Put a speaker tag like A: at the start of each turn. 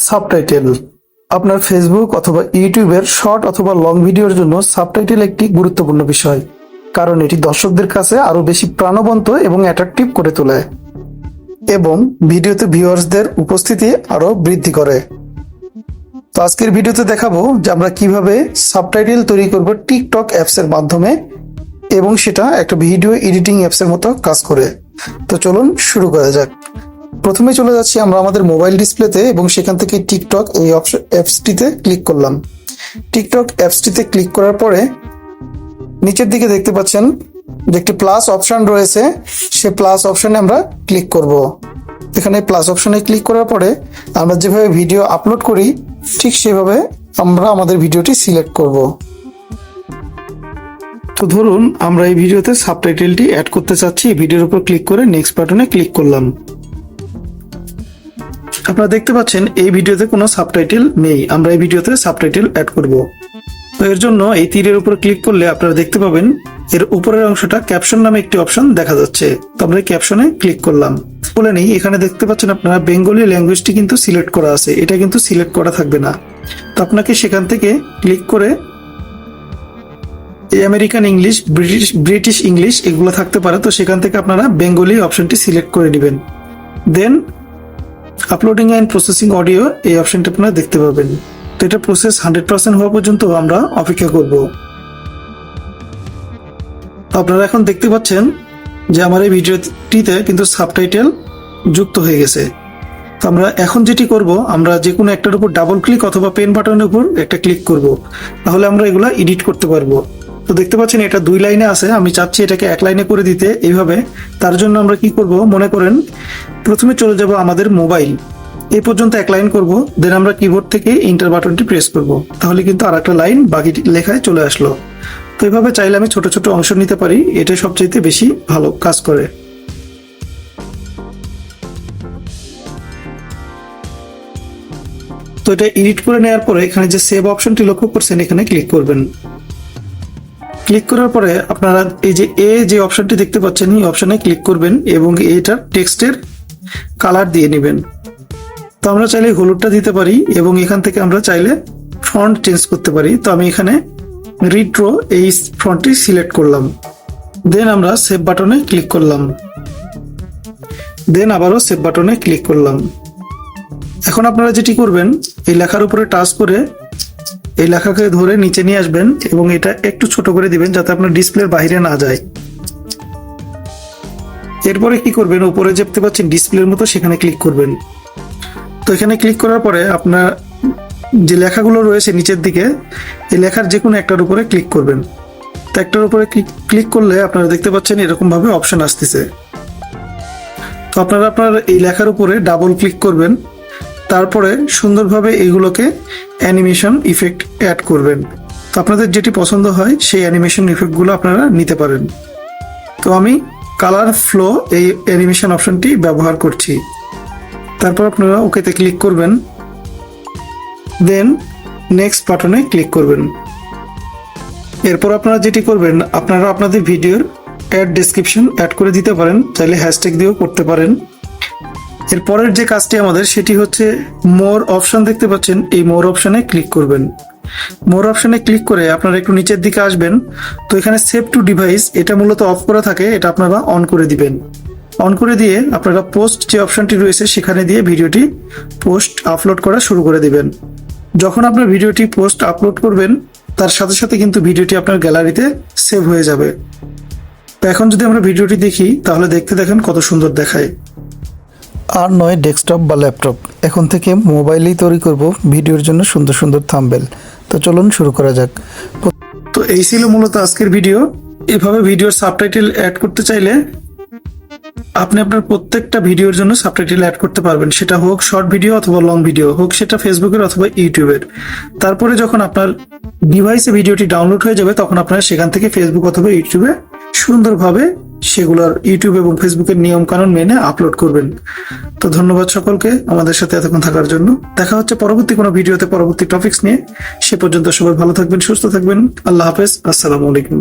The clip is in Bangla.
A: সাবটাইটেল আপনার ফেসবুক অথবা ইউটিউবের শর্ট অথবা লং ভিডিওর জন্য সাবটাইটেল একটি গুরুত্বপূর্ণ বিষয়, কারণ এটি দর্শকদের কাছে আরো বেশি প্রাণবন্ত এবং অ্যাট্রাকটিভ করে তোলে এবং ভিডিওতে ভিউয়ার্সদের উপস্থিতি আরো বৃদ্ধি করে। তো আজকের ভিডিওতে দেখাবো যে আমরা কিভাবে সাবটাইটেল তৈরি করব টিকটক অ্যাপসের মাধ্যমে এবং সেটা একটা ভিডিও এডিটিং অ্যাপসের মতো কাজ করে। তো চলুন শুরু করা যাক। প্রথমে চলে যাচ্ছি আমরা আমাদের মোবাইল ডিসপ্লেতে এবং সেখান থেকে টিকটক এই অ্যাপসটিতে ক্লিক করলাম। টিকটক অ্যাপসটিতে ক্লিক করার পরে নিচের দিকে দেখতে পাচ্ছেন যে একটি প্লাস অপশন রয়েছে, সে প্লাস অপশনে আমরা ক্লিক করব। এখানে প্লাস অপশনে ক্লিক করার পরে আমরা যেভাবে ভিডিও আপলোড করি ঠিক সেভাবে আমরা আমাদের ভিডিওটি সিলেক্ট করব। তো ধরুন আমরা এই ভিডিওতে সাবটাইটেলটি অ্যাড করতে চাচ্ছি, ভিডিওর উপর ক্লিক করে নেক্সট বাটনে ক্লিক করলাম। আপনারা দেখতে পাচ্ছেন এই ভিডিওতে কোনো সাবটাইটেল নেই, আমরা এই ভিডিওতে সাবটাইটেল অ্যাড করব। তো এর জন্য এই তীরের উপর ক্লিক করলে আপনারা দেখতে পাবেন এর উপরের অংশটা ক্যাপশন নামে একটি অপশন দেখা যাচ্ছে। তো আমরা ক্যাপশনে ক্লিক করলাম। বলে নেই, এখানে দেখতে পাচ্ছেন আপনারা বেঙ্গলি ল্যাঙ্গুয়েজটি কিন্তু সিলেক্ট করা আছে, এটা কিন্তু সিলেক্ট করা থাকবে না। তো আপনাকে সেখান থেকে ক্লিক করে আমেরিকান ইংলিশ, ব্রিটিশ ইংলিশ এগুলো থাকতে পারে, তো সেখান থেকে আপনারা বেঙ্গলি অপশনটি সিলেক্ট করে নেবেন। দেন আপলোডিং অ্যান্ড প্রসেসিং অডিও এই অপশনটা আপনারা দেখতে পাবেন। তো এটা প্রসেস 100% হওয়া পর্যন্ত আমরা অপেক্ষা করব। আপনারা এখন দেখতে পাচ্ছেন যে আমার এই ভিডিওটিতে কিন্তু সাবটাইটেল যুক্ত হয়ে গেছে। তো আমরা এখন যেটি করব, আমরা যে কোনো একটার উপর ডাবল ক্লিক অথবা পেন বাটনের উপর একটা ক্লিক করব, তাহলে আমরা এগুলা এডিট করতে পারবো। তো দেখতে পাচ্ছেন এটা 2 লাইনে আছে, আমি চাচ্ছি এটাকে 1 লাইনে করে দিতে এইভাবে। তার জন্য আমরা কি করব, মনে করেন প্রথমে চলে যাব আমাদের মোবাইল, এই পর্যন্ত 1 লাইন করব, দেন আমরা কিবোর্ড থেকে এন্টার বাটনটি প্রেস করব, তাহলে কিন্তু আর একটা লাইন বাকি লেখায় চলে আসলো। তো এইভাবে চাইলে আমি ছোট ছোট অংশ নিতে পারি, এটা সবচেয়ে বেশি ভালো কাজ করে। তো এটা এডিট করে নেওয়ার পরে এখানে যে সেভ অপশনটি লক্ষ্য করছেন এখানে ক্লিক করবেন। ক্লিক করার পরে আপনারা এই যে অপশনটি দেখতে পাচ্ছেন এই অপশনে ক্লিক করবেন এবং এটার টেক্সটের কালার দিয়ে নেবেন। তো আমরা চাইলে হলুদটা দিতে পারি এবং এখান থেকে আমরা চাইলে ফন্ট চেঞ্জ করতে পারি। তো আমি এখানে রিট্রো এই ফন্টটি সিলেক্ট করলাম। দেন আমরা সেভ বাটনে ক্লিক করলাম। দেন আবারও সেভ বাটনে ক্লিক করলাম। এখন আপনারা যেটি করবেন, এই লেখার উপরে টাচ করে এই লেখাকে ধরে নিচে নিয়ে আসবেন এবং এটা একটু ছোট করে দিবেন যাতে আপনার ডিসপ্লের বাইরে না যায়। এরপরে কি করবেন, উপরে দেখতে পাচ্ছেন ডিসপ্লের মতো, সেখানে ক্লিক করবেন। তো এখানে ক্লিক করার পরে আপনার যে লেখাগুলো রয়েছে নিচের দিকে, এই লেখার যে কোনো একটার উপরে ক্লিক করবেন। তো একটার উপরে ক্লিক করলে আপনারা দেখতে পাচ্ছেন এরকম ভাবে অপশন আসতেছে। তো আপনারা আপনার এই লেখার উপরে ডাবল ক্লিক করবেন, তারপরে সুন্দরভাবে এইগুলোকে অ্যানিমেশন ইফেক্ট অ্যাড করবেন। তো আপনাদের যেটি পছন্দ হয় সেই অ্যানিমেশন ইফেক্টগুলো আপনারা নিতে পারেন। তো আমি কালার ফ্লো এই অ্যানিমেশন অপশনটি ব্যবহার করছি। তারপর আপনারা ওকেতে ক্লিক করবেন, দেন নেক্সট বাটনে ক্লিক করবেন। এরপর আপনারা যেটি করবেন, আপনারা আপনাদের ভিডিওর অ্যাড ডেসক্রিপশন অ্যাড করে দিতে পারেন, চাইলে হ্যাশট্যাগ দিয়েও করতে পারেন। এরপরের যে কাজটি আমাদের সেটি হচ্ছে মোর অপশন দেখতে পাচ্ছেন, এই মোর অপশনে ক্লিক করবেন। মোর অপশনে ক্লিক করে আপনারা একটু নিচের দিকে আসবেন। তো এখানে সেভ টু ডিভাইস এটা মূলত অফ করা থাকে, এটা আপনারা অন করে দিবেন। অন করে দিয়ে আপনারা পোস্ট যে অপশনটি রয়েছে সেখানে দিয়ে ভিডিওটি পোস্ট আপলোড করা শুরু করে দিবেন। যখন আপনার ভিডিওটি পোস্ট আপলোড করবেন তার সাথে সাথে কিন্তু ভিডিওটি আপনার গ্যালারিতে সেভ হয়ে যাবে। তো এখন যদি আমরা ভিডিওটি দেখি তাহলে দেখতে দেখেন কত সুন্দর দেখায়। আর নয় ডেস্কটপ বা ল্যাপটপ, এখন থেকে মোবাইলেই তৈরি করব ভিডিওর জন্য সুন্দর সুন্দর থাম্বনেল। তো চলুন শুরু করা যাক। তো এই ছিল মূলত আজকের ভিডিও। এভাবে ভিডিওর সাবটাইটেল অ্যাড করতে চাইলে আপনি আপনার প্রত্যেকটা ভিডিওর জন্য সাবটাইটেল অ্যাড করতে পারবেন, সেটা হোক শর্ট ভিডিও অথবা লং ভিডিও, হোক সেটা ফেসবুকের অথবা ইউটিউবের। তারপরে যখন আপনার ডিভাইসে ভিডিওটি ডাউনলোড হয়ে যাবে তখন আপনারা সেখান থেকে ফেসবুক অথবা ইউটিউবে সুন্দরভাবে সেগুলোর ইউটিউব এবং ফেসবুকের নিয়ম কানুন মেনে আপলোড করবেন। তো ধন্যবাদ সকলকে আমাদের সাথে এতক্ষণ থাকার জন্য। দেখা হচ্ছে পরবর্তী কোনো ভিডিওতে পরবর্তী টপিকস নিয়ে। সে পর্যন্ত সবাই ভালো থাকবেন, সুস্থ থাকবেন। আল্লাহ হাফেজ, আসসালামু আলাইকুম।